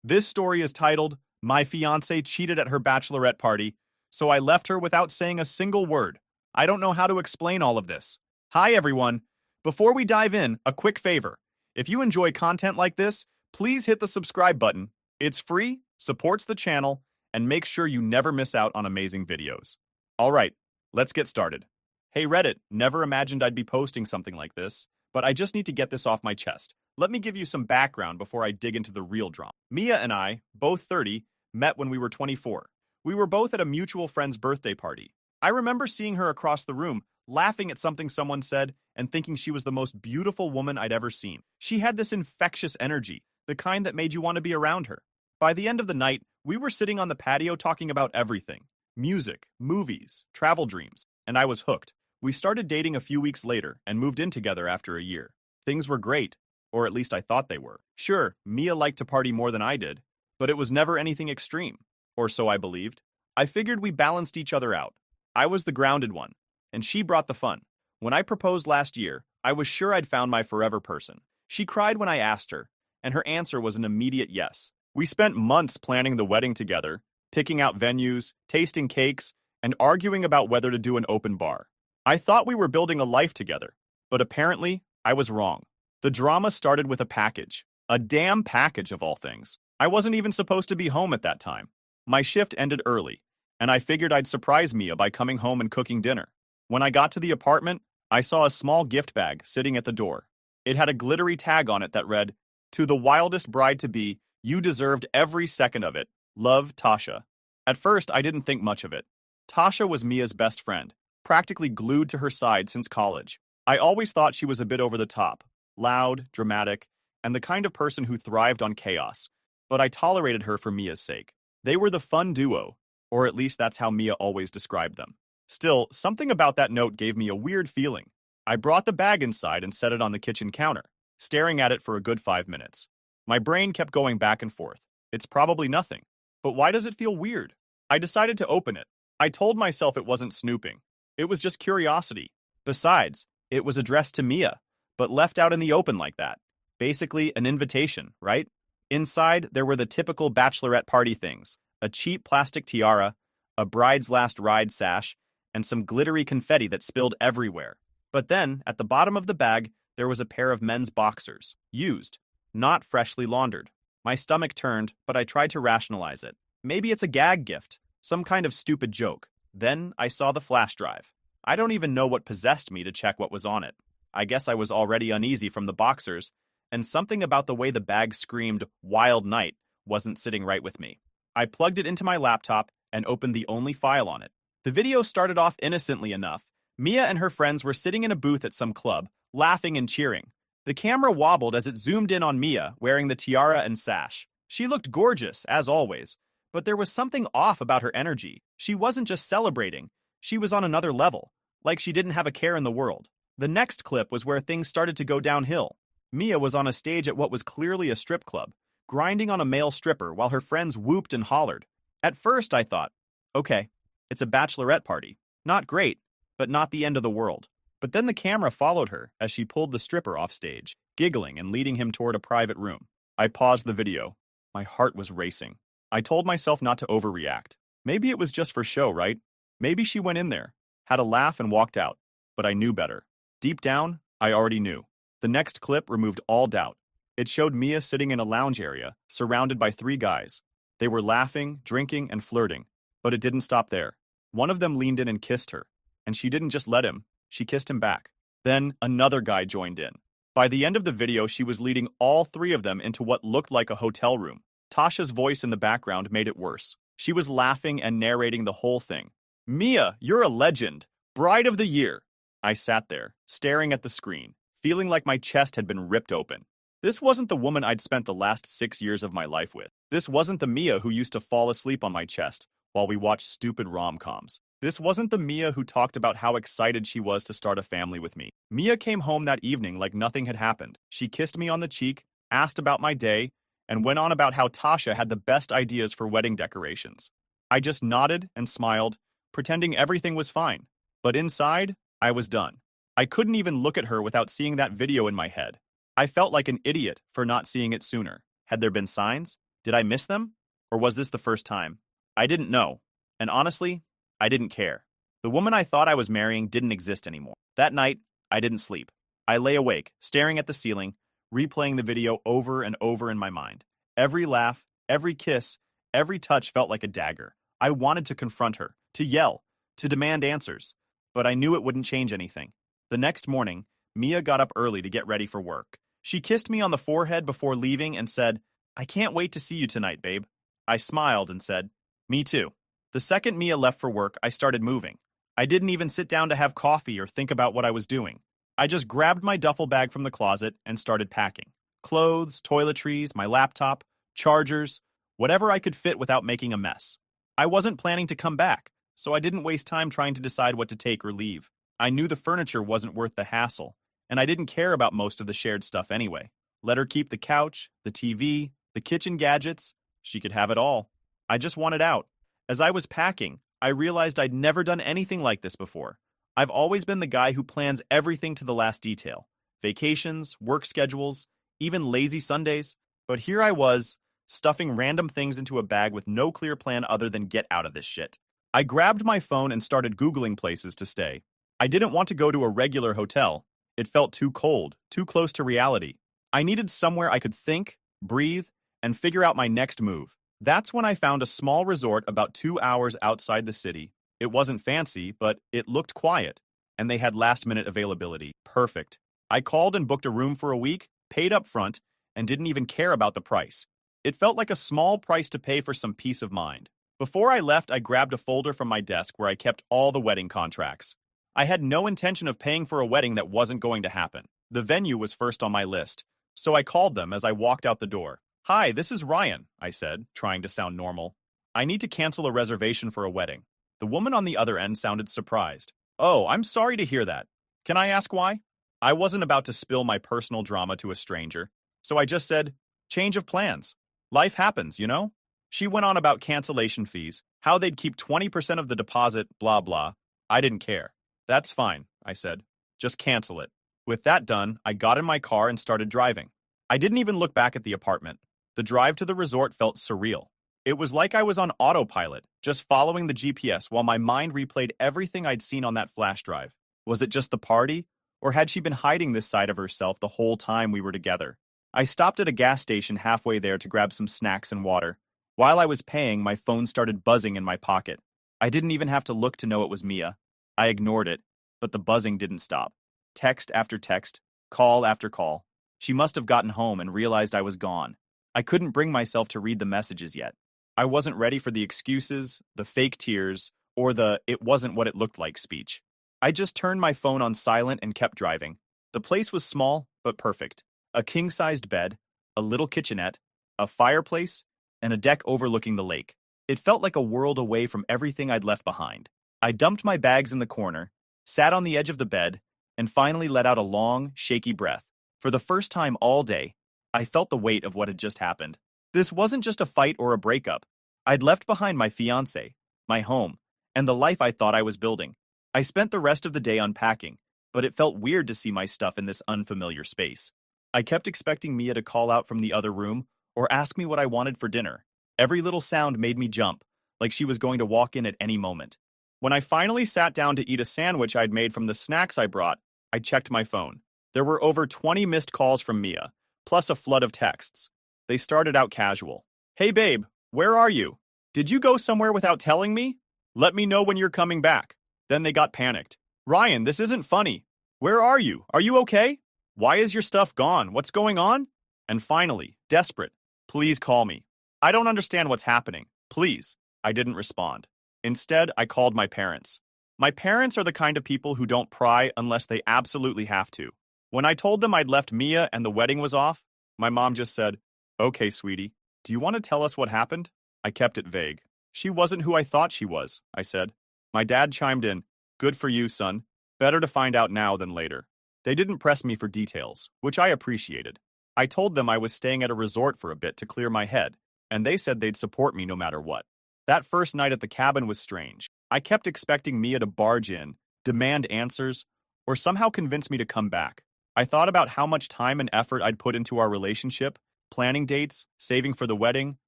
This story is titled, My Fiancé Cheated at Her Bachelorette Party, so I left her without saying a single word. I don't know how to explain all of this. Hi, everyone. Before we dive in, a quick favor. If you enjoy content like this, please hit the subscribe button. It's free, supports the channel, and makes sure you never miss out on amazing videos. All right, let's get started. Hey Reddit, never imagined I'd be posting something like this, but I just need to get this off my chest. Let me give you some background before I dig into the real drama. Mia and I, both 30, met when we were 24. We were both at a mutual friend's birthday party. I remember seeing her across the room, laughing at something someone said, and thinking she was the most beautiful woman I'd ever seen. She had this infectious energy, the kind that made you want to be around her. By the end of the night, we were sitting on the patio talking about everything. Music, movies, travel dreams, and I was hooked. We started dating a few weeks later and moved in together after a year. Things were great, or at least I thought they were. Sure, Mia liked to party more than I did, but it was never anything extreme, or so I believed. I figured we balanced each other out. I was the grounded one, and she brought the fun. When I proposed last year, I was sure I'd found my forever person. She cried when I asked her, and her answer was an immediate yes. We spent months planning the wedding together, picking out venues, tasting cakes, and arguing about whether to do an open bar. I thought we were building a life together, but apparently, I was wrong. The drama started with a package. A damn package of all things. I wasn't even supposed to be home at that time. My shift ended early, and I figured I'd surprise Mia by coming home and cooking dinner. When I got to the apartment, I saw a small gift bag sitting at the door. It had a glittery tag on it that read, "To the wildest bride-to-be, you deserved every second of it. Love, Tasha." At first, I didn't think much of it. Tasha was Mia's best friend, practically glued to her side since college. I always thought she was a bit over the top, loud, dramatic, and the kind of person who thrived on chaos, but I tolerated her for Mia's sake. They were the fun duo, or at least that's how Mia always described them. Still, something about that note gave me a weird feeling. I brought the bag inside and set it on the kitchen counter, staring at it for a good 5 minutes. My brain kept going back and forth. It's probably nothing, but why does it feel weird? I decided to open it. I told myself it wasn't snooping. It was just curiosity. Besides, it was addressed to Mia, but left out in the open like that. Basically, an invitation, right? Inside, there were the typical bachelorette party things, a cheap plastic tiara, a bride's last ride sash, and some glittery confetti that spilled everywhere. But then, at the bottom of the bag, there was a pair of men's boxers, used, not freshly laundered. My stomach turned, but I tried to rationalize it. Maybe it's a gag gift, some kind of stupid joke. Then I saw the flash drive. I don't even know what possessed me to check what was on it. I guess I was already uneasy from the boxers, and something about the way the bag screamed "Wild Night" wasn't sitting right with me. I plugged it into my laptop and opened the only file on it. The video started off innocently enough. Mia and her friends were sitting in a booth at some club, laughing and cheering. The camera wobbled as it zoomed in on Mia, wearing the tiara and sash. She looked gorgeous, as always, but there was something off about her energy. She wasn't just celebrating, she was on another level, like she didn't have a care in the world. The next clip was where things started to go downhill. Mia was on a stage at what was clearly a strip club, grinding on a male stripper while her friends whooped and hollered. At first, I thought, okay, it's a bachelorette party. Not great, but not the end of the world. But then the camera followed her as she pulled the stripper off stage, giggling and leading him toward a private room. I paused the video. My heart was racing. I told myself not to overreact. Maybe it was just for show, right? Maybe she went in there, had a laugh and walked out. But I knew better. Deep down, I already knew. The next clip removed all doubt. It showed Mia sitting in a lounge area, surrounded by 3 guys. They were laughing, drinking, and flirting. But it didn't stop there. One of them leaned in and kissed her. And she didn't just let him, she kissed him back. Then another guy joined in. By the end of the video, she was leading all 3 of them into what looked like a hotel room. Tasha's voice in the background made it worse. She was laughing and narrating the whole thing. "Mia, you're a legend. Bride of the year." I sat there, staring at the screen, feeling like my chest had been ripped open. This wasn't the woman I'd spent the last 6 years of my life with. This wasn't the Mia who used to fall asleep on my chest while we watched stupid rom-coms. This wasn't the Mia who talked about how excited she was to start a family with me. Mia came home that evening like nothing had happened. She kissed me on the cheek, asked about my day, and went on about how Tasha had the best ideas for wedding decorations. I just nodded and smiled, pretending everything was fine. But inside, I was done. I couldn't even look at her without seeing that video in my head. I felt like an idiot for not seeing it sooner. Had there been signs? Did I miss them? Or was this the first time? I didn't know. And honestly, I didn't care. The woman I thought I was marrying didn't exist anymore. That night, I didn't sleep. I lay awake, staring at the ceiling, replaying the video over and over in my mind. Every laugh, every kiss, every touch felt like a dagger. I wanted to confront her, to yell, to demand answers. But I knew it wouldn't change anything. The next morning, Mia got up early to get ready for work. She kissed me on the forehead before leaving and said, "I can't wait to see you tonight, babe." I smiled and said, "Me too." The second Mia left for work, I started moving. I didn't even sit down to have coffee or think about what I was doing. I just grabbed my duffel bag from the closet and started packing. Clothes, toiletries, my laptop, chargers, whatever I could fit without making a mess. I wasn't planning to come back, so I didn't waste time trying to decide what to take or leave. I knew the furniture wasn't worth the hassle, and I didn't care about most of the shared stuff anyway. Let her keep the couch, the TV, the kitchen gadgets. She could have it all. I just wanted out. As I was packing, I realized I'd never done anything like this before. I've always been the guy who plans everything to the last detail. Vacations, work schedules, even lazy Sundays. But here I was, stuffing random things into a bag with no clear plan other than get out of this shit. I grabbed my phone and started Googling places to stay. I didn't want to go to a regular hotel. It felt too cold, too close to reality. I needed somewhere I could think, breathe, and figure out my next move. That's when I found a small resort about 2 hours outside the city. It wasn't fancy, but it looked quiet, and they had last-minute availability. Perfect. I called and booked a room for a week, paid up front, and didn't even care about the price. It felt like a small price to pay for some peace of mind. Before I left, I grabbed a folder from my desk where I kept all the wedding contracts. I had no intention of paying for a wedding that wasn't going to happen. The venue was first on my list, so I called them as I walked out the door. "Hi, this is Ryan," I said, trying to sound normal. "I need to cancel a reservation for a wedding." The woman on the other end sounded surprised. "Oh, I'm sorry to hear that. Can I ask why?" I wasn't about to spill my personal drama to a stranger, so I just said, "Change of plans. Life happens, you know?" She went on about cancellation fees, how they'd keep 20% of the deposit, blah blah. I didn't care. "That's fine," I said. "Just cancel it." With that done, I got in my car and started driving. I didn't even look back at the apartment. The drive to the resort felt surreal. It was like I was on autopilot, just following the GPS while my mind replayed everything I'd seen on that flash drive. Was it just the party? Or had she been hiding this side of herself the whole time we were together? I stopped at a gas station halfway there to grab some snacks and water. While I was paying, my phone started buzzing in my pocket. I didn't even have to look to know it was Mia. I ignored it, but the buzzing didn't stop. Text after text, call after call. She must have gotten home and realized I was gone. I couldn't bring myself to read the messages yet. I wasn't ready for the excuses, the fake tears, or the "it wasn't what it looked like" speech. I just turned my phone on silent and kept driving. The place was small, but perfect. A king-sized bed, a little kitchenette, a fireplace, and a deck overlooking the lake. It felt like a world away from everything I'd left behind. I dumped my bags in the corner, sat on the edge of the bed, and finally let out a long, shaky breath. For the first time all day, I felt the weight of what had just happened. This wasn't just a fight or a breakup. I'd left behind my fiancé, my home, and the life I thought I was building. I spent the rest of the day unpacking, but it felt weird to see my stuff in this unfamiliar space. I kept expecting Mia to call out from the other room or ask me what I wanted for dinner. Every little sound made me jump, like she was going to walk in at any moment. When I finally sat down to eat a sandwich I'd made from the snacks I brought, I checked my phone. There were over 20 missed calls from Mia, plus a flood of texts. They started out casual. "Hey babe, where are you? Did you go somewhere without telling me? Let me know when you're coming back." Then they got panicked. "Ryan, this isn't funny. Where are you? Are you okay? Why is your stuff gone? What's going on?" And finally, desperate, "Please call me. I don't understand what's happening. Please." I didn't respond. Instead, I called my parents. My parents are the kind of people who don't pry unless they absolutely have to. When I told them I'd left Mia and the wedding was off, my mom just said, "Okay, sweetie, do you want to tell us what happened?" I kept it vague. "She wasn't who I thought she was," I said. My dad chimed in, "Good for you, son. Better to find out now than later." They didn't press me for details, which I appreciated. I told them I was staying at a resort for a bit to clear my head, and they said they'd support me no matter what. That first night at the cabin was strange. I kept expecting Mia to barge in, demand answers, or somehow convince me to come back. I thought about how much time and effort I'd put into our relationship, planning dates, saving for the wedding,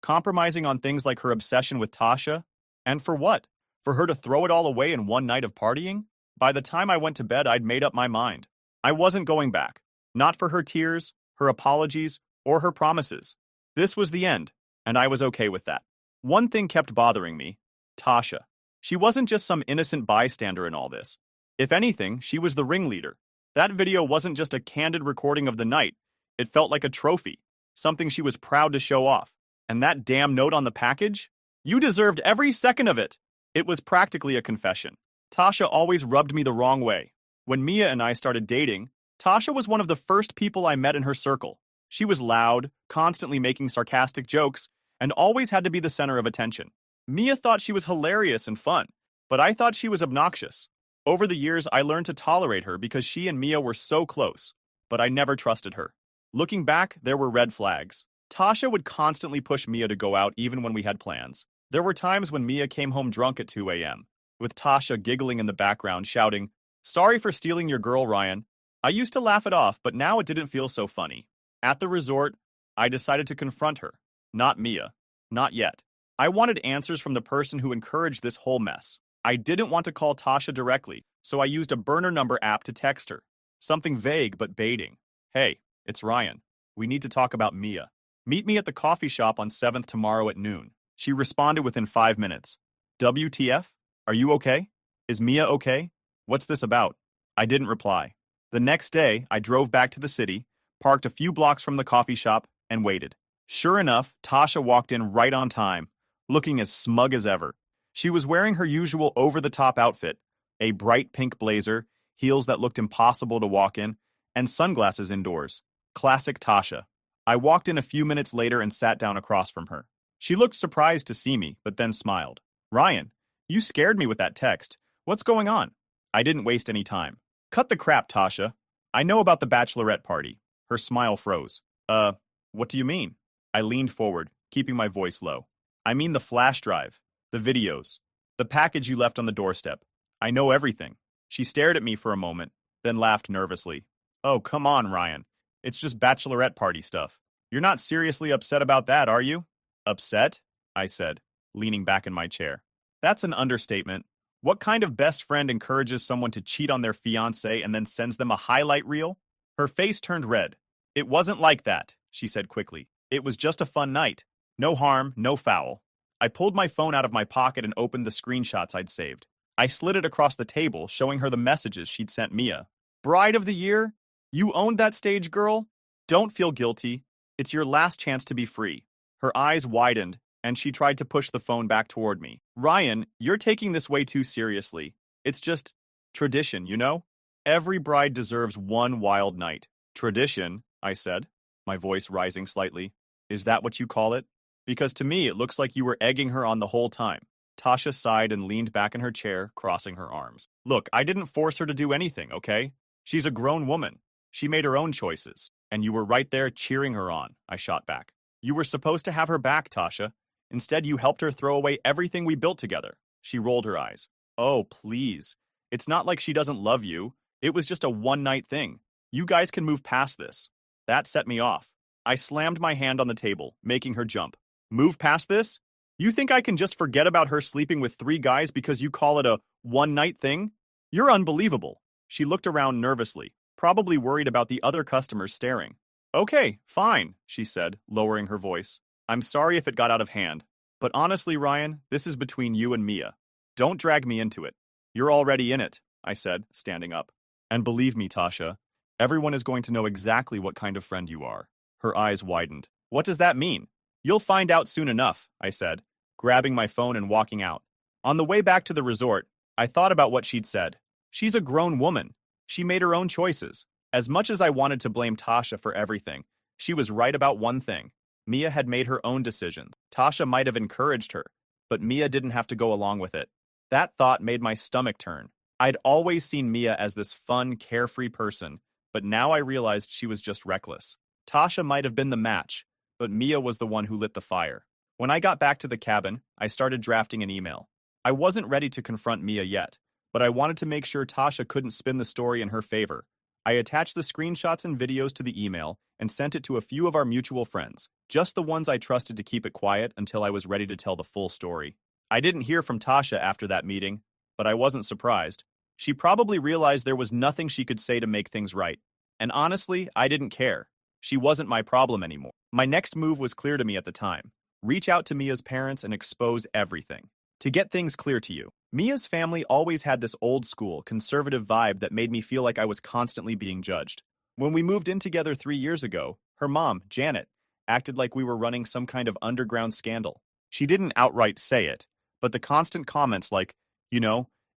compromising on things like her obsession with Tasha. And for what? For her to throw it all away in one night of partying? By the time I went to bed, I'd made up my mind. I wasn't going back. Not for her tears, her apologies, or her promises. This was the end, and I was okay with that. One thing kept bothering me: Tasha. She wasn't just some innocent bystander in all this. If anything, she was the ringleader. That video wasn't just a candid recording of the night. It felt like a trophy, something she was proud to show off. And that damn note on the package? You deserved every second of it. It was practically a confession. Tasha always rubbed me the wrong way. When Mia and I started dating, Tasha was one of the first people I met in her circle. She was loud, constantly making sarcastic jokes, and always had to be the center of attention. Mia thought she was hilarious and fun, but I thought she was obnoxious. Over the years, I learned to tolerate her because she and Mia were so close, but I never trusted her. Looking back, there were red flags. Tasha would constantly push Mia to go out even when we had plans. There were times when Mia came home drunk at 2 a.m., with Tasha giggling in the background, shouting, "Sorry for stealing your girl, Ryan." I used to laugh it off, but now it didn't feel so funny. At the resort, I decided to confront her. Not Mia. Not yet. I wanted answers from the person who encouraged this whole mess. I didn't want to call Tasha directly, so I used a burner number app to text her. Something vague but baiting. "Hey, it's Ryan. We need to talk about Mia. Meet me at the coffee shop on 7th tomorrow at noon." She responded within 5 minutes. "WTF? Are you okay? Is Mia okay? What's this about?" I didn't reply. The next day, I drove back to the city, parked a few blocks from the coffee shop, and waited. Sure enough, Tasha walked in right on time, looking as smug as ever. She was wearing her usual over-the-top outfit, a bright pink blazer, heels that looked impossible to walk in, and sunglasses indoors. Classic Tasha. I walked in a few minutes later and sat down across from her. She looked surprised to see me, but then smiled. "Ryan, you scared me with that text. What's going on?" I didn't waste any time. "Cut the crap, Tasha. I know about the Bachelorette party." Her smile froze. What do you mean?" I leaned forward, keeping my voice low. "I mean the flash drive, the videos, the package you left on the doorstep. I know everything." She stared at me for a moment, then laughed nervously. "Oh, come on, Ryan. It's just Bachelorette party stuff. You're not seriously upset about that, are you?" "Upset?" I said, leaning back in my chair. "That's an understatement. What kind of best friend encourages someone to cheat on their fiancé and then sends them a highlight reel?" Her face turned red. "It wasn't like that," she said quickly. "It was just a fun night. No harm, no foul." I pulled my phone out of my pocket and opened the screenshots I'd saved. I slid it across the table, showing her the messages she'd sent Mia. "Bride of the year? You owned that stage, girl? Don't feel guilty. It's your last chance to be free." Her eyes widened, and she tried to push the phone back toward me. "Ryan, you're taking this way too seriously. It's just tradition, you know? Every bride deserves one wild night." "Tradition," I said, my voice rising slightly. "Is that what you call it? Because to me it looks like you were egging her on the whole time." Tasha sighed and leaned back in her chair, crossing her arms. "Look, I didn't force her to do anything, okay? She's a grown woman. She made her own choices, and you were right there cheering her on," I shot back. "You were supposed to have her back, Tasha. Instead, you helped her throw away everything we built together." She rolled her eyes. "Oh, please. It's not like she doesn't love you. It was just a one-night thing. You guys can move past this." That set me off. I slammed my hand on the table, making her jump. "Move past this? You think I can just forget about her sleeping with 3 guys because you call it a one-night thing? You're unbelievable." She looked around nervously, probably worried about the other customers staring. "Okay, fine," she said, lowering her voice. "I'm sorry if it got out of hand. But honestly, Ryan, this is between you and Mia. Don't drag me into it." "You're already in it," I said, standing up. "And believe me, Tasha, everyone is going to know exactly what kind of friend you are." Her eyes widened. "What does that mean?" "You'll find out soon enough," I said, grabbing my phone and walking out. On the way back to the resort, I thought about what she'd said. She's a grown woman. She made her own choices. As much as I wanted to blame Tasha for everything, she was right about one thing. Mia had made her own decisions. Tasha might have encouraged her, but Mia didn't have to go along with it. That thought made my stomach turn. I'd always seen Mia as this fun, carefree person, but now I realized she was just reckless. Tasha might have been the match, but Mia was the one who lit the fire. When I got back to the cabin, I started drafting an email. I wasn't ready to confront Mia yet, but I wanted to make sure Tasha couldn't spin the story in her favor. I attached the screenshots and videos to the email and sent it to a few of our mutual friends, just the ones I trusted to keep it quiet until I was ready to tell the full story. I didn't hear from Tasha after that meeting, but I wasn't surprised. She probably realized there was nothing she could say to make things right. And honestly, I didn't care. She wasn't my problem anymore. My next move was clear to me at the time. Reach out to Mia's parents and expose everything. To get things clear to you, Mia's family always had this old-school, conservative vibe that made me feel like I was constantly being judged. When we moved in together 3 years ago, her mom, Janet, acted like we were running some kind of underground scandal. She didn't outright say it, but the constant comments like,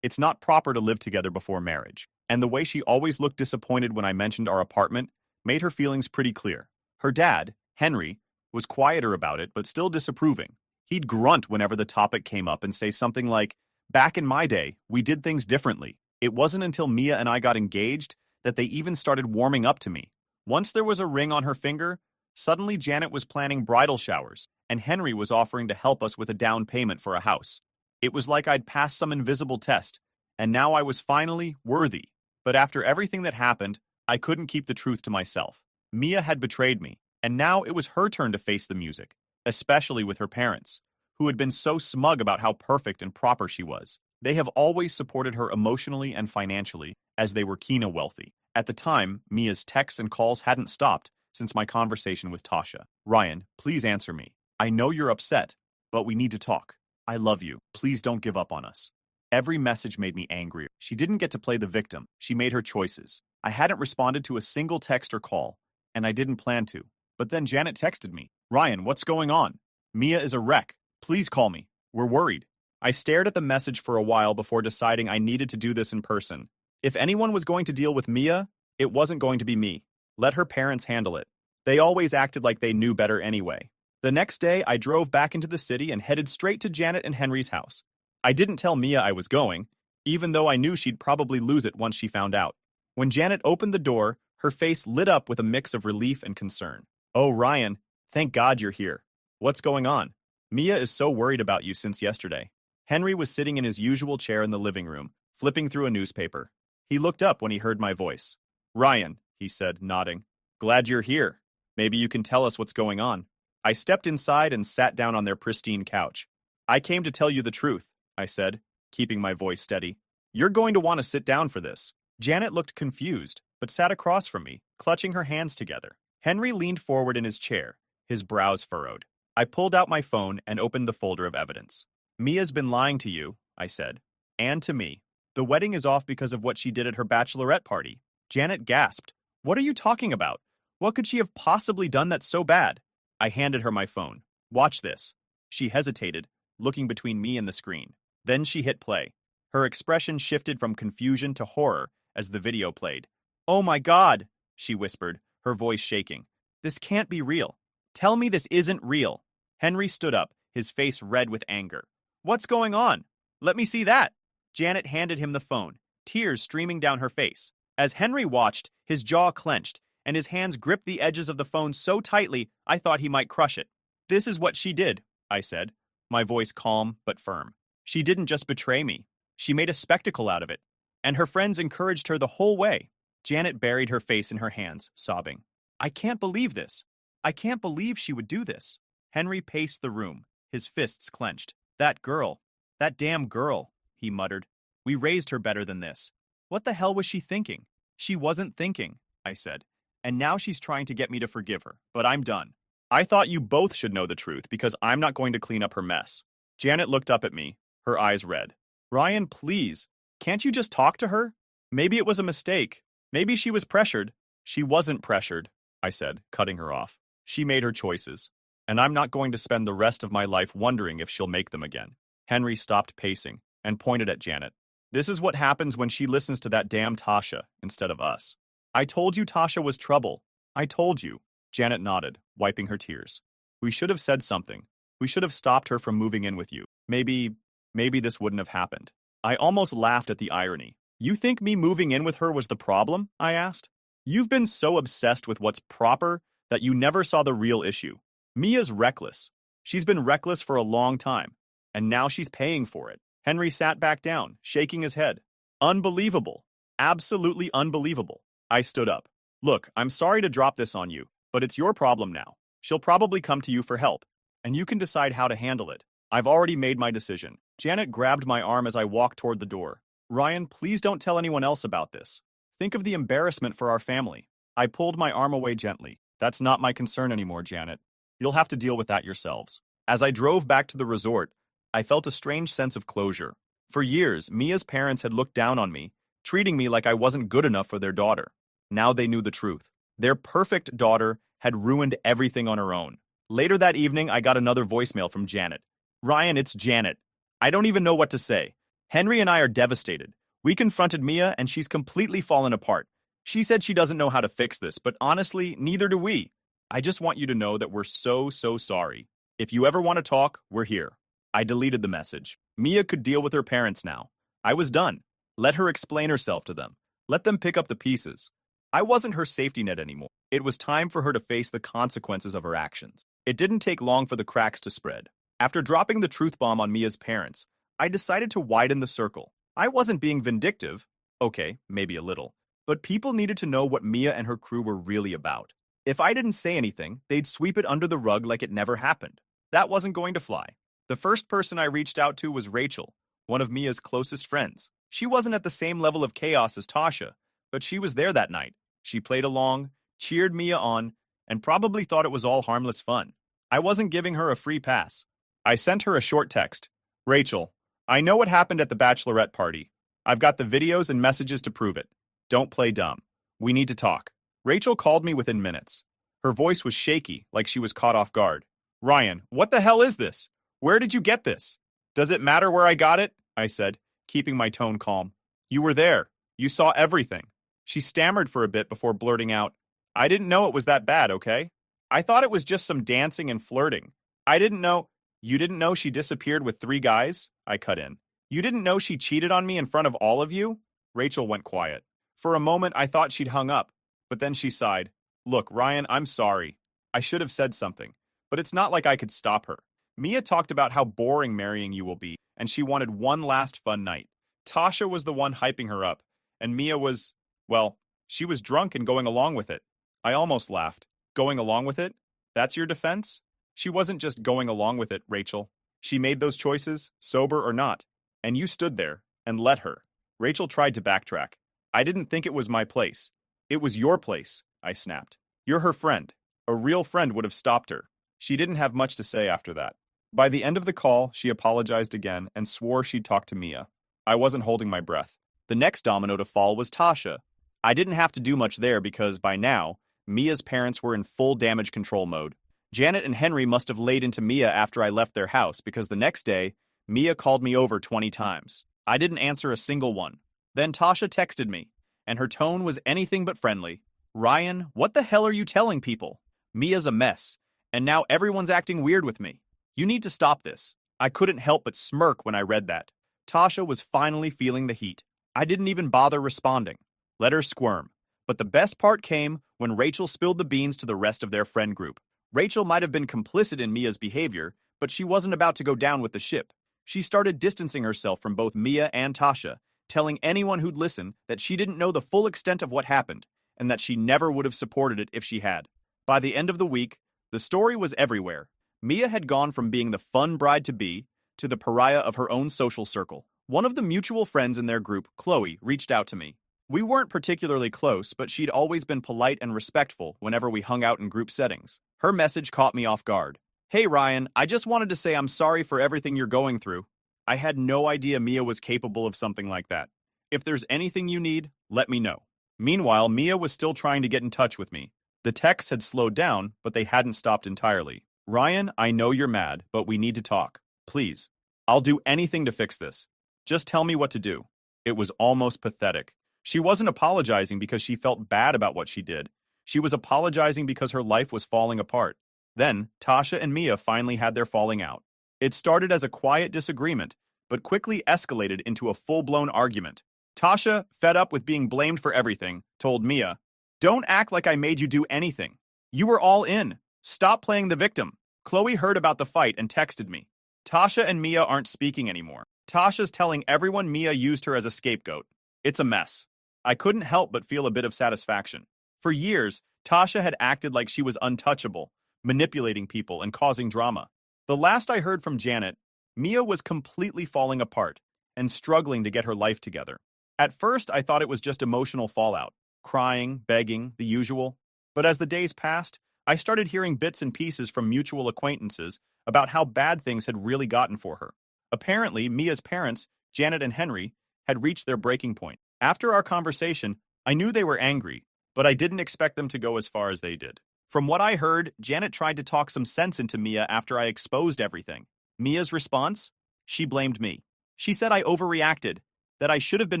it's not proper to live together before marriage, and the way she always looked disappointed when I mentioned our apartment made her feelings pretty clear. Her dad, Henry, was quieter about it but still disapproving. He'd grunt whenever the topic came up and say something like, "Back in my day, we did things differently." It wasn't until Mia and I got engaged that they even started warming up to me. Once there was a ring on her finger, suddenly Janet was planning bridal showers, and Henry was offering to help us with a down payment for a house. It was like I'd passed some invisible test, and now I was finally worthy. But after everything that happened, I couldn't keep the truth to myself. Mia had betrayed me, and now it was her turn to face the music, especially with her parents, who had been so smug about how perfect and proper she was. They have always supported her emotionally and financially, as they were Kina wealthy. At the time, Mia's texts and calls hadn't stopped since my conversation with Tasha. "Ryan, please answer me. I know you're upset, but we need to talk. I love you. Please don't give up on us." Every message made me angrier. She didn't get to play the victim. She made her choices. I hadn't responded to a single text or call, and I didn't plan to. But then Janet texted me, "Ryan, what's going on? Mia is a wreck. Please call me. We're worried." I stared at the message for a while before deciding I needed to do this in person. If anyone was going to deal with Mia, it wasn't going to be me. Let her parents handle it. They always acted like they knew better anyway. The next day, I drove back into the city and headed straight to Janet and Henry's house. I didn't tell Mia I was going, even though I knew she'd probably lose it once she found out. When Janet opened the door, her face lit up with a mix of relief and concern. "Oh, Ryan, thank God you're here. What's going on? Mia is so worried about you since yesterday." Henry was sitting in his usual chair in the living room, flipping through a newspaper. He looked up when he heard my voice. "Ryan," he said, nodding. "Glad you're here. Maybe you can tell us what's going on." I stepped inside and sat down on their pristine couch. "I came to tell you the truth," I said, keeping my voice steady. "You're going to want to sit down for this." Janet looked confused, but sat across from me, clutching her hands together. Henry leaned forward in his chair, his brows furrowed. I pulled out my phone and opened the folder of evidence. "Mia's been lying to you," I said, "and to me. The wedding is off because of what she did at her bachelorette party." Janet gasped. "What are you talking about? What could she have possibly done that's so bad?" I handed her my phone. "Watch this." She hesitated, looking between me and the screen. Then she hit play. Her expression shifted from confusion to horror as the video played. "Oh my God," she whispered, her voice shaking. "This can't be real. Tell me this isn't real." Henry stood up, his face red with anger. "What's going on? Let me see that." Janet handed him the phone, tears streaming down her face. As Henry watched, his jaw clenched, and his hands gripped the edges of the phone so tightly I thought he might crush it. "This is what she did," I said, my voice calm but firm. "She didn't just betray me. She made a spectacle out of it. And her friends encouraged her the whole way." Janet buried her face in her hands, sobbing. "I can't believe this. I can't believe she would do this." Henry paced the room, his fists clenched. "That girl. That damn girl," he muttered. "We raised her better than this. What the hell was she thinking?" "She wasn't thinking," I said. "And now she's trying to get me to forgive her. But I'm done. I thought you both should know the truth because I'm not going to clean up her mess." Janet looked up at me, her eyes red. "Ryan, please. Can't you just talk to her? Maybe it was a mistake. Maybe she was pressured." "She wasn't pressured," I said, cutting her off. "She made her choices. And I'm not going to spend the rest of my life wondering if she'll make them again." Henry stopped pacing and pointed at Janet. "This is what happens when she listens to that damn Tasha instead of us. I told you Tasha was trouble. I told you." Janet nodded, wiping her tears. "We should have said something. We should have stopped her from moving in with you. Maybe this wouldn't have happened." I almost laughed at the irony. "You think me moving in with her was the problem?" I asked. "You've been so obsessed with what's proper that you never saw the real issue. Mia's reckless. She's been reckless for a long time. And now she's paying for it." Henry sat back down, shaking his head. "Unbelievable. Absolutely unbelievable." I stood up. Look, I'm sorry to drop this on you, but it's your problem now. She'll probably come to you for help, and you can decide how to handle it. I've already made my decision. Janet grabbed my arm as I walked toward the door. Ryan, please don't tell anyone else about this. Think of the embarrassment for our family. I pulled my arm away gently. That's not my concern anymore, Janet. You'll have to deal with that yourselves. As I drove back to the resort, I felt a strange sense of closure. For years, Mia's parents had looked down on me, treating me like I wasn't good enough for their daughter. Now they knew the truth. Their perfect daughter had ruined everything on her own. Later that evening, I got another voicemail from Janet. Ryan, it's Janet. I don't even know what to say. Henry and I are devastated. We confronted Mia and she's completely fallen apart. She said she doesn't know how to fix this, but honestly, neither do we. I just want you to know that we're so sorry. If you ever want to talk, we're here. I deleted the message. Mia could deal with her parents now. I was done. Let her explain herself to them. Let them pick up the pieces. I wasn't her safety net anymore. It was time for her to face the consequences of her actions. It didn't take long for the cracks to spread. After dropping the truth bomb on Mia's parents, I decided to widen the circle. I wasn't being vindictive. Okay, maybe a little. But people needed to know what Mia and her crew were really about. If I didn't say anything, they'd sweep it under the rug like it never happened. That wasn't going to fly. The first person I reached out to was Rachel, one of Mia's closest friends. She wasn't at the same level of chaos as Tasha, but she was there that night. She played along, cheered Mia on, and probably thought it was all harmless fun. I wasn't giving her a free pass. I sent her a short text. Rachel, I know what happened at the Bachelorette party. I've got the videos and messages to prove it. Don't play dumb. We need to talk. Rachel called me within minutes. Her voice was shaky, like she was caught off guard. Ryan, what the hell is this? Where did you get this? Does it matter where I got it? I said, keeping my tone calm. You were there. You saw everything. She stammered for a bit before blurting out, I didn't know it was that bad, okay? I thought it was just some dancing and flirting. I didn't know. You didn't know she disappeared with 3 guys? I cut in. You didn't know she cheated on me in front of all of you? Rachel went quiet. For a moment, I thought she'd hung up, but then she sighed. Look, Ryan, I'm sorry. I should have said something, but it's not like I could stop her. Mia talked about how boring marrying you will be, and she wanted one last fun night. Tasha was the one hyping her up, and Mia was, well, she was drunk and going along with it. I almost laughed. Going along with it? That's your defense? She wasn't just going along with it, Rachel. She made those choices, sober or not, and you stood there and let her. Rachel tried to backtrack. I didn't think it was my place. It was your place, I snapped. You're her friend. A real friend would have stopped her. She didn't have much to say after that. By the end of the call, she apologized again and swore she'd talk to Mia. I wasn't holding my breath. The next domino to fall was Tasha. I didn't have to do much there because, by now, Mia's parents were in full damage control mode. Janet and Henry must have laid into Mia after I left their house because the next day, Mia called me over 20 times. I didn't answer a single one. Then Tasha texted me, and her tone was anything but friendly. Ryan, what the hell are you telling people? Mia's a mess, and now everyone's acting weird with me. You need to stop this. I couldn't help but smirk when I read that. Tasha was finally feeling the heat. I didn't even bother responding. Let her squirm. But the best part came when Rachel spilled the beans to the rest of their friend group. Rachel might have been complicit in Mia's behavior, but she wasn't about to go down with the ship. She started distancing herself from both Mia and Tasha, telling anyone who'd listen that she didn't know the full extent of what happened, and that she never would have supported it if she had. By the end of the week, the story was everywhere. Mia had gone from being the fun bride-to-be to the pariah of her own social circle. One of the mutual friends in their group, Chloe, reached out to me. We weren't particularly close, but she'd always been polite and respectful whenever we hung out in group settings. Her message caught me off guard. Hey Ryan, I just wanted to say I'm sorry for everything you're going through. I had no idea Mia was capable of something like that. If there's anything you need, let me know. Meanwhile, Mia was still trying to get in touch with me. The texts had slowed down, but they hadn't stopped entirely. Ryan, I know you're mad, but we need to talk. Please. I'll do anything to fix this. Just tell me what to do. It was almost pathetic. She wasn't apologizing because she felt bad about what she did. She was apologizing because her life was falling apart. Then, Tasha and Mia finally had their falling out. It started as a quiet disagreement, but quickly escalated into a full-blown argument. Tasha, fed up with being blamed for everything, told Mia, "Don't act like I made you do anything. You were all in. Stop playing the victim." Chloe heard about the fight and texted me. Tasha and Mia aren't speaking anymore. Tasha's telling everyone Mia used her as a scapegoat. It's a mess. I couldn't help but feel a bit of satisfaction. For years, Tasha had acted like she was untouchable, manipulating people and causing drama. The last I heard from Janet, Mia was completely falling apart and struggling to get her life together. At first, I thought it was just emotional fallout, crying, begging, the usual. But as the days passed, I started hearing bits and pieces from mutual acquaintances about how bad things had really gotten for her. Apparently, Mia's parents, Janet and Henry, had reached their breaking point. After our conversation, I knew they were angry, but I didn't expect them to go as far as they did. From what I heard, Janet tried to talk some sense into Mia after I exposed everything. Mia's response? She blamed me. She said I overreacted, that I should have been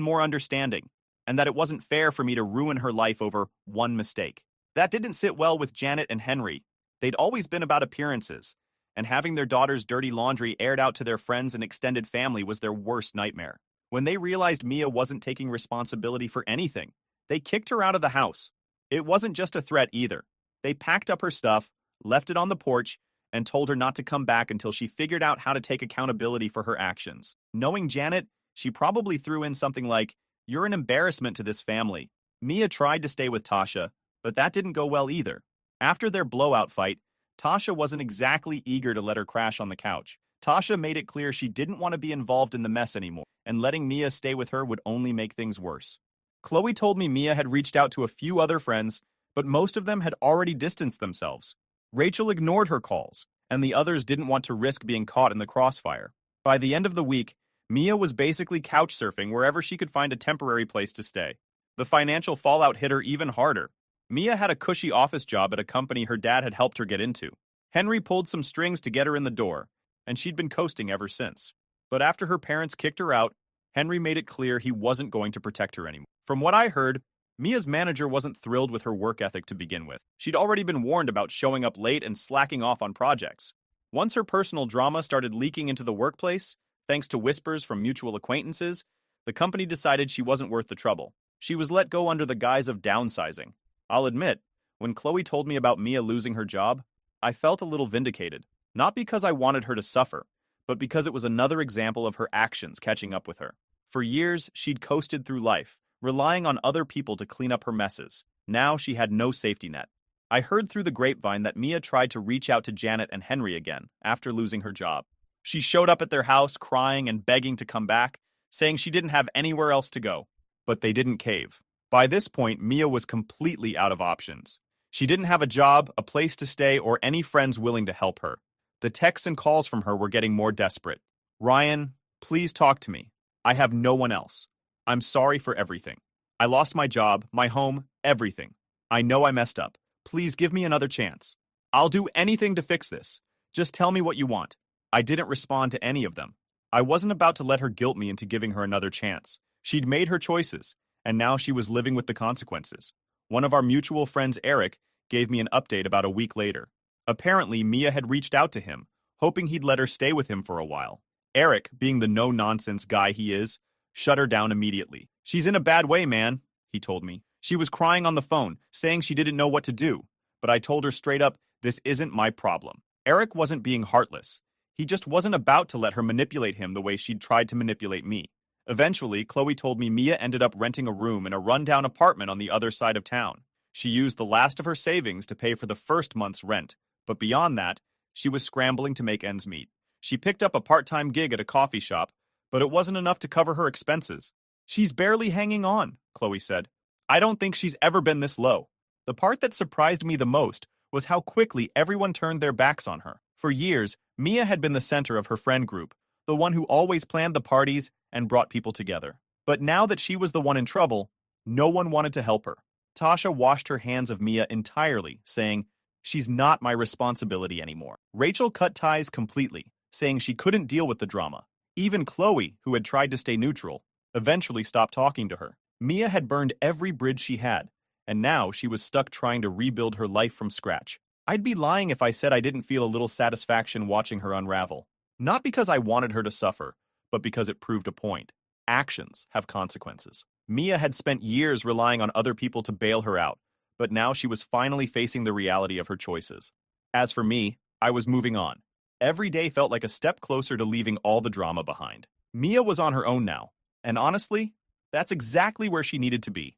more understanding, and that it wasn't fair for me to ruin her life over one mistake. That didn't sit well with Janet and Henry. They'd always been about appearances, and having their daughter's dirty laundry aired out to their friends and extended family was their worst nightmare. When they realized Mia wasn't taking responsibility for anything, they kicked her out of the house. It wasn't just a threat either. They packed up her stuff, left it on the porch, and told her not to come back until she figured out how to take accountability for her actions. Knowing Janet, she probably threw in something like, "You're an embarrassment to this family." Mia tried to stay with Tasha, but that didn't go well either. After their blowout fight, Tasha wasn't exactly eager to let her crash on the couch. Tasha made it clear she didn't want to be involved in the mess anymore, and letting Mia stay with her would only make things worse. Chloe told me Mia had reached out to a few other friends, but most of them had already distanced themselves. Rachel ignored her calls, and the others didn't want to risk being caught in the crossfire. By the end of the week, Mia was basically couch surfing wherever she could find a temporary place to stay. The financial fallout hit her even harder. Mia had a cushy office job at a company her dad had helped her get into. Henry pulled some strings to get her in the door, and she'd been coasting ever since. But after her parents kicked her out, Henry made it clear he wasn't going to protect her anymore. From what I heard, Mia's manager wasn't thrilled with her work ethic to begin with. She'd already been warned about showing up late and slacking off on projects. Once her personal drama started leaking into the workplace, thanks to whispers from mutual acquaintances, the company decided she wasn't worth the trouble. She was let go under the guise of downsizing. I'll admit, when Chloe told me about Mia losing her job, I felt a little vindicated. Not because I wanted her to suffer, but because it was another example of her actions catching up with her. For years, she'd coasted through life, relying on other people to clean up her messes. Now she had no safety net. I heard through the grapevine that Mia tried to reach out to Janet and Henry again after losing her job. She showed up at their house crying and begging to come back, saying she didn't have anywhere else to go. But they didn't cave. By this point, Mia was completely out of options. She didn't have a job, a place to stay, or any friends willing to help her. The texts and calls from her were getting more desperate. "Ryan, please talk to me. I have no one else. I'm sorry for everything. I lost my job, my home, everything. I know I messed up. Please give me another chance. I'll do anything to fix this. Just tell me what you want." I didn't respond to any of them. I wasn't about to let her guilt me into giving her another chance. She'd made her choices, and now she was living with the consequences. One of our mutual friends, Eric, gave me an update about a week later. Apparently, Mia had reached out to him, hoping he'd let her stay with him for a while. Eric, being the no-nonsense guy he is, shut her down immediately. "She's in a bad way, man," he told me. "She was crying on the phone, saying she didn't know what to do. But I told her straight up, this isn't my problem." Eric wasn't being heartless. He just wasn't about to let her manipulate him the way she'd tried to manipulate me. Eventually, Chloe told me Mia ended up renting a room in a rundown apartment on the other side of town. She used the last of her savings to pay for the first month's rent, but beyond that, she was scrambling to make ends meet. She picked up a part-time gig at a coffee shop, but it wasn't enough to cover her expenses. "She's barely hanging on," Chloe said. "I don't think she's ever been this low." The part that surprised me the most was how quickly everyone turned their backs on her. For years, Mia had been the center of her friend group, the one who always planned the parties and brought people together. But now that she was the one in trouble, no one wanted to help her. Tasha washed her hands of Mia entirely, saying, "She's not my responsibility anymore." Rachel cut ties completely, saying she couldn't deal with the drama. Even Chloe, who had tried to stay neutral, eventually stopped talking to her. Mia had burned every bridge she had, and now she was stuck trying to rebuild her life from scratch. I'd be lying if I said I didn't feel a little satisfaction watching her unravel. Not because I wanted her to suffer, but because it proved a point. Actions have consequences. Mia had spent years relying on other people to bail her out, but now she was finally facing the reality of her choices. As for me, I was moving on. Every day felt like a step closer to leaving all the drama behind. Mia was on her own now, and honestly, That's exactly where she needed to be.